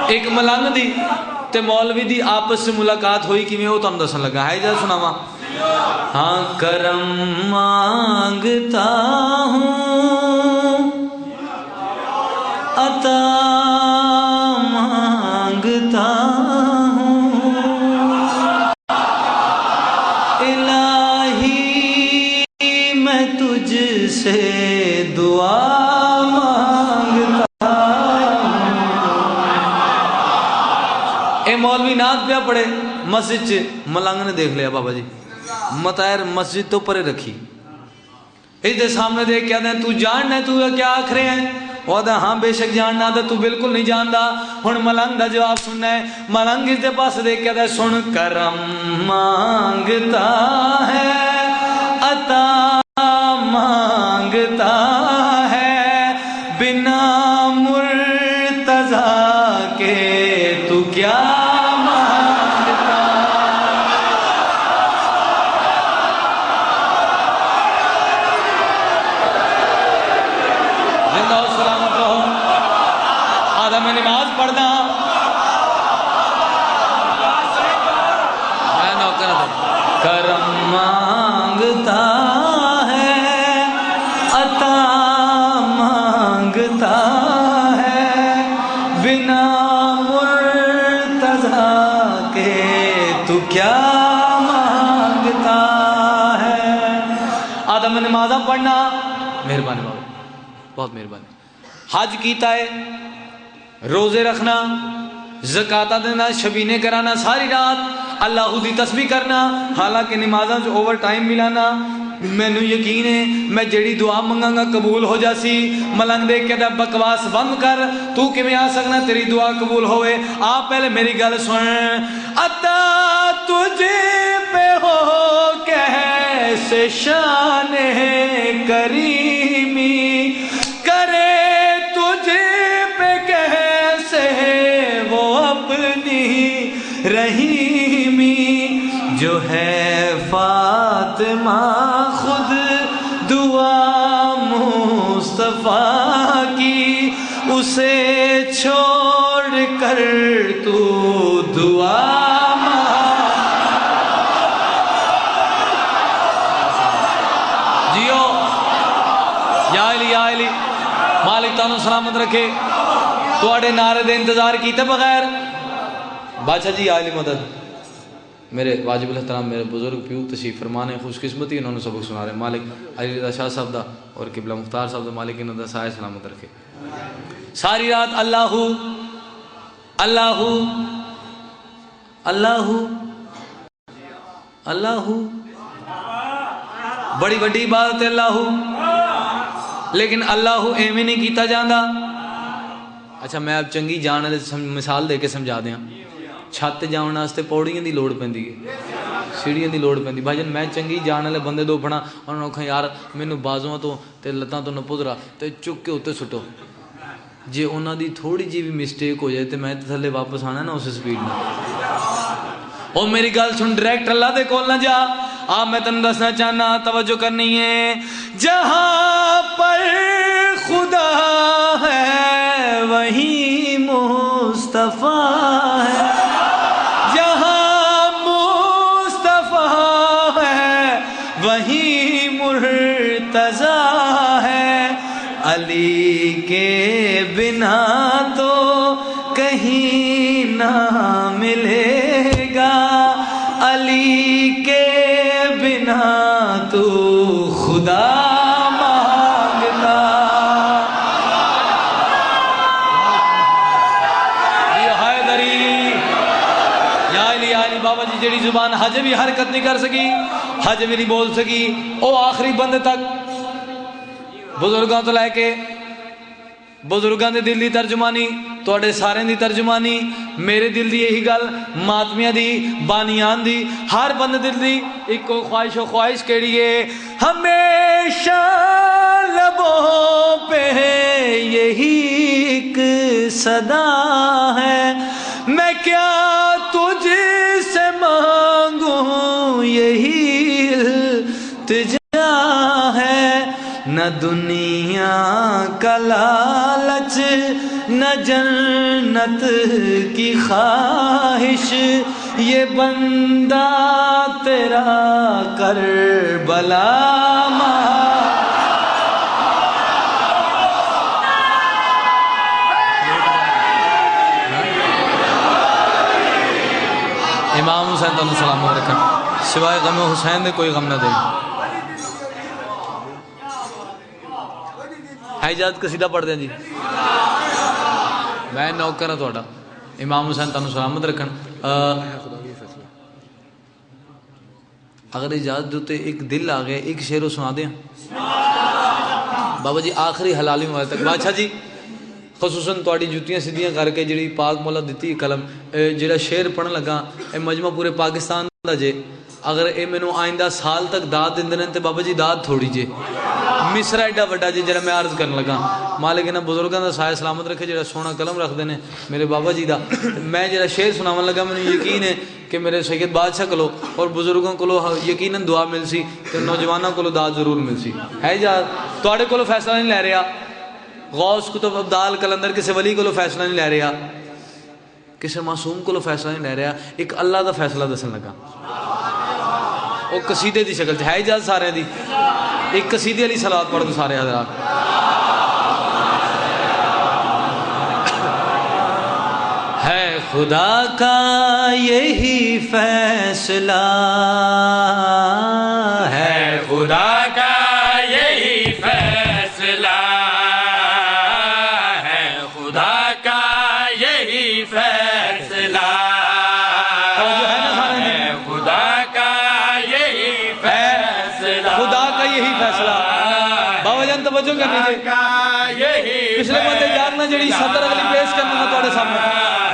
ایک ملنگ دی تے مولوی دی آپس سے ملاقات ہوئی کہ میں وہ تم دسن لگا ہے جا سناواں ہاں کرم مانگتا ہوں عطا مانگتا ہوں الہی میں تجھ سے دعا مانگتا ہوں۔ اے مولوی نعت پیا پڑھے مسجد چ ملنگ نے دیکھ لیا بابا جی مطائر مسجد تو پرے رکھی اس دے سامنے دیکھ کیا دیں تو جاننا ہے تو کیا آکھرے ہیں وہ دا ہاں بے شک جاننا دا تو بالکل نہیں جاندا ہن ملنگ دا جواب سننا ہے ملنگ اس دے پاس دیکھ کیا دیں سن کرم مانگتا ہے عطا مانگتا ہے بنا مرتضی کے تو کیا میں نماز پڑھنا میں نوکر کرم مانگتا ہے عطا مانگتا ہے بنا مرتضی کے تو کیا مانگتا ہے آدھا میں نمازاں پڑھنا مہربانی بابا بہت مہربانی حج کیتا ہے روزے رکھنا زکاتہ دینا شبینے کرانا ساری رات اللہ دی تسبیح کرنا حالانکہ نمازاں جو اوور ٹائم ملانا میں نو یقین ہے میں جڑی دعا منگاں گا قبول ہو جاسی ملنگ دیکھ کے دا بکواس بند کر تو کہ میں آ سکنا تیری دعا قبول ہوئے آپ پہلے میری گل سن عطا تجھے پہ ہو کیسے شان کریمی کرے تجھے رحیمی جو ہے فاطمہ خود دعا مصطفیٰ کی اسے چھوڑ کر تو دعا جیو یا علی مالک تانوں سلامت رکھے توڑے نعرے دے انتظار کیتے بغیر بادشاہ جی عالی مدد میرے واجب الاحترام میرے بزرگ پیو تشریف فرمانے خوش قسمتی انہوں نے سبق سنا رہے مالک علی رضا شاہ صاحب دا اور قبلہ مختار صاحب دا مالک انہوں دا سائے سلامت رکھے ساری رات اللہ اللہ اللہ اللہ بڑی بڑی عبادت ہے اللہ لیکن اللہ ایمیں نہیں کیتا جاندہ اچھا میں اب چنگی جانے مثال دے کے سمجھا دیا چھت جاؤں واسطے پوڑیاں دی لوڑ پیندی ہے سیڑھیاں دی لوڑ پیندی بھائی جان میں چنگی جان والے بندے دو پڑھا انہوں نے کہا یار مینوں بازواں تو تے لتاں تو نہ پدرا تے چک کے اتنے سٹو جے انہاں دی تھوڑی جی بھی مسٹیک ہو جائے تے میں تھلے واپس آنا نا اس سپیڈ میں او میری گل سن ڈائریکٹ اللہ دے کول نہ جا آپ میں تنوں دسنا چاہنا توجہ کرنی ہے جہاں پر خدا ہے وہیں مصطفیٰ ہے جہاں مصطفیٰ ہے وہیں مرتضی ہے علی کے بنا تو کہیں نہ ملے گا علی کے بنا تو خدا بابا جی جڑی زبان حج بھی حرکت نہیں کر سکی حج بھی نہیں بول سکی او آخری بند تک بزرگاں تو لے کے بزرگاں دے دل دی ترجمانی توڑے سارے دی ترجمانی میرے دل دی یہی گل ماتمیاں دی بانیان دی ہر بند دل دی ایک کو خواہش و خواہش کیڑی ہے ہمیشہ لبوں پہ یہی ایک صدا ہے میں کیا تجھ سے مانگوں یہی التجا ہے نہ دنیا کا لالچ نہ جنت کی خواہش، یہ بندہ تیرا کربلا امام حسین تعالیٰ سلامت رکھن، سوائے غم حسین دے کوئی غم نہ دے۔ ہے اجازت قصیدہ پڑھ دیں جی؟ میں نوکر ہوں تھوڑا، امام حسین تعالیٰ سلامت رکھن۔ اگر اجازت دیتے ایک دل آ گیا، ایک شعر سنا دیں بابا جی آخری حلالی مواد تک۔ بادشاہ جی خصوصاً تواڈی جُتیاں سیدھیاں کر کے جڑی پاک مولا دتی قلم، جڑا شعر پڑھن لگا اے مجمع پورے پاکستان دا جے، اگر اے مینوں آئندہ سال تک داد دیندے نے تے بابا جی داد تھوڑی جے، مصرا ایڈا وڈا جے جڑا میں عرض کرن لگا۔ مالک انہاں بزرگاں دا سایہ سلامت رکھے جڑا سونا قلم رکھدے نے میرے بابا جی دا۔ میں جڑا شعر سناون لگا مینوں یقین ہے کہ میرے سید بادشاہ کولو اور بزرگوں کولو یقیناً دعا مل سی تے نوجواناں کولو داد ضرور مل سی۔ ہے جا تواڈے کولو فیصلہ نہیں لے رہا، غوث کتب ابدال کلندر کسی ولی کو فیصلہ نہیں لے رہا، کسی معصوم کو فیصلہ نہیں لے رہا، ایک اللہ دا فیصلہ دسن لگا۔ وہ قصیدے دی شکل ہے اجازت سارے دی، ایک قصیدے علی صلوات پڑھ دو سارے حضرات۔ ہے خدا کا یہی فیصلہ، ہے خدا کا یہی فیصلہ، توجہ کر لیجیے، پچھلے بندے جاننا جڑی صدر اگلی پیش کرنا میں تھوڑے سامنے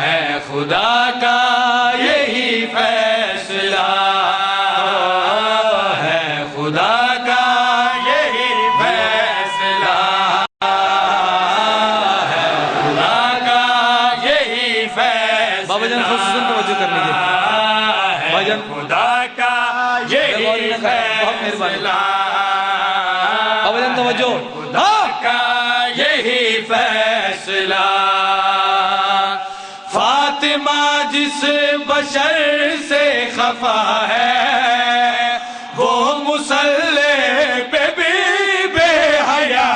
ہے خدا کا یہی فیصلہ، ہے خدا کا یہی فیصلہ، ہے خدا کا یہی فیصلہ۔ بابا جان خصوصاً توجہ کر لیجیے، بابا جان خدا کا یہی فیصلہ، بابا جان توجہ، خدا کا یہی فیصلہ، فاطمہ جس بشر سے خفا ہے وہ مصلی پہ بھی بے حیا۔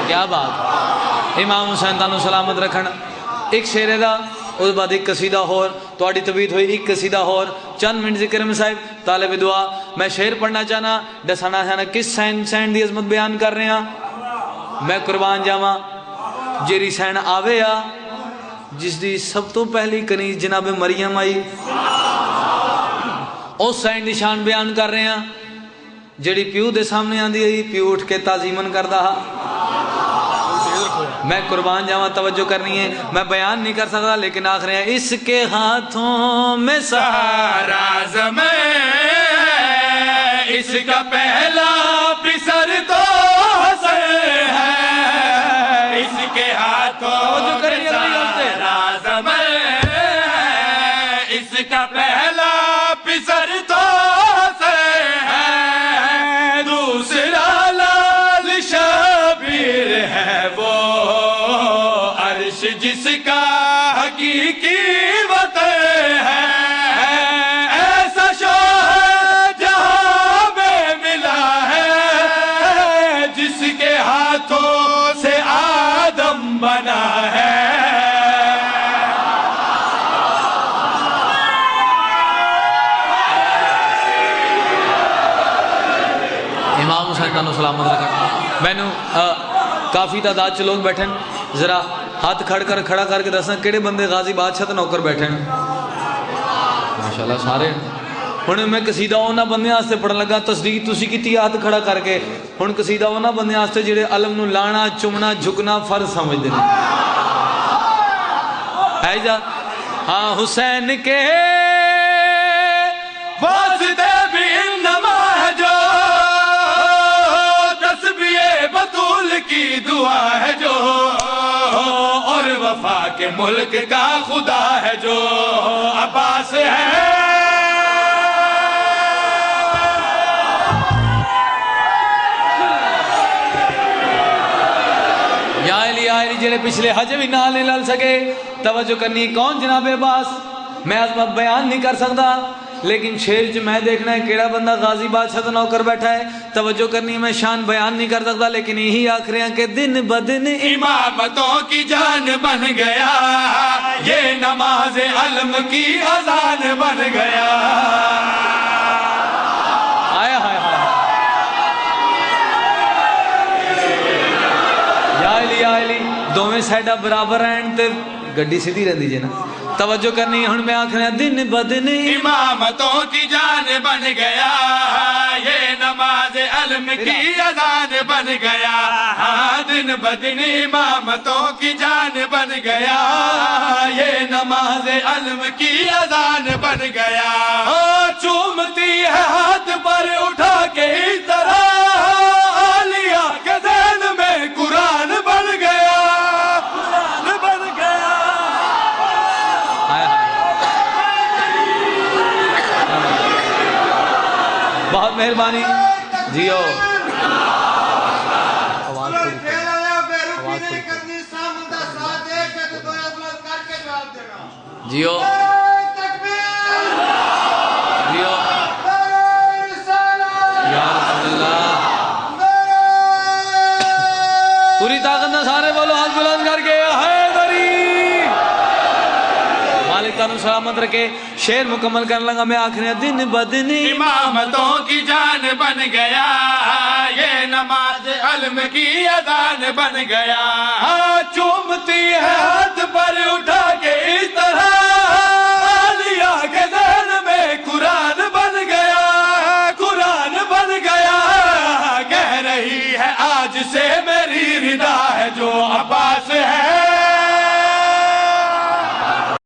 کیا بات، امام حسین تعالیٰ سلامت رکھن۔ ایک شعر دا اس بعد ایک قصیدہ اور تواڈی طبیعت ہوئی، ایک قصیدہ اور چند منٹ ذکر میں صاحب طالب دعا۔ میں شعر پڑھنا چاہنا، دسانا چاہنا کس سین دی عظمت بیان کر رہے ہیں۔ میں قربان جاواں جیری سین آوے آ جس دی سب تو پہلی کنیز جناب مریم آئی، اس سین دی شان بیان کر رہے ہیں جیڑی پیو دے سامنے آندی آئی، پیو اٹھ کے تعظیمن کردا ہا۔ میں قربان جاواں توجہ کرنی ہے، میں بیان نہیں کر سکتا لیکن آخر ہیں اس کے ہاتھوں میں سارا زمین ہے، اس کا پہلا پسر تو حسن ہے، اس کے ہاتھوں میں سارا زمین ہے، اس کا پہلا پسر تو حسن ہے، دوسرا لال شبیر ہے وہ جس کا حقیقی وطن ہے، ایسا شوہر جہاں میں ملا ہے جس کے ہاتھوں سے آدم بنا ہے۔ امام حسین تعالیٰ سلامت رکھا۔ میں نے کافی تعداد چ لوگ بیٹھے ذرا ہاتھ کھڑا کر کے دسنا کہڑے بندے غازی بادشاہ تے نوکر بیٹھے ہیں؟ ماشاءاللہ سارے۔ ہن میں قصیدہ انہاں بندیاں واسطے پڑھن لگا، تصدیق تسی کیتی ہاتھ کھڑا کر کے۔ ہن قصیدہ انہاں بندیاں واسطے جڑے علم نو لانا چومنا جھکنا فرض سمجھدے نے۔ ہے جا ہاں حسین کے واسطے بھی انما ہے جو تسبیح بطول کی دعا ہے جو، اور وفا کے ملک کا خدا ہے جو، عباس ہے جڑے پچھلے حج بھی نال نہیں لل سکے توجہ کرنی کون جناب عباس میں عظمت بیان نہیں کر سکتا لیکن شیر چ میں دیکھنا ہے کیڑا بندہ غازی بادشاہ تو نوکر بیٹھا ہے توجہ کرنی میں شان بیان نہیں کر سکتا لیکن یہی آخ رہے ہیں کہ دن بدن امامتوں کی جان بن گیا یہ نماز علم کی اذان بن گیا آیا ہائے ہائے یا علی دوویں سائڈا برابر ہیں تے گڈی سیدھی رہندی جے نا توجہ کرنی ہن میں آکھ رہا دن بدن امامتوں کی جان بن گیا یہ نماز علم کی اذان بن گیا دن بدن امامتوں کی جان بن گیا یہ نماز علم کی اذان بن گیا چومتی ہے ہاتھ پر اٹھا کے اس طرح عالیہ کے ذہن میں قرآن بن گیا قرآن بن گیا بہت مہربانی جیو جیو جیو یا رسول اللہ پوری طاقت نہ سارے بولو ہاتھ بلند کر کے حیدری مالک تعالیٰ سلامت رکھے شعر مکمل کرنے لگا میں آخری دن بدن امامتوں کی جان بن گیا یہ نماز علم کی اذان بن گیا چومتی ہے ہاتھ پر اٹھا کے اس طرح عالیہ کے ذہن میں قرآن بن گیا قرآن بن گیا کہہ رہی ہے آج سے میری ردا ہے جو اب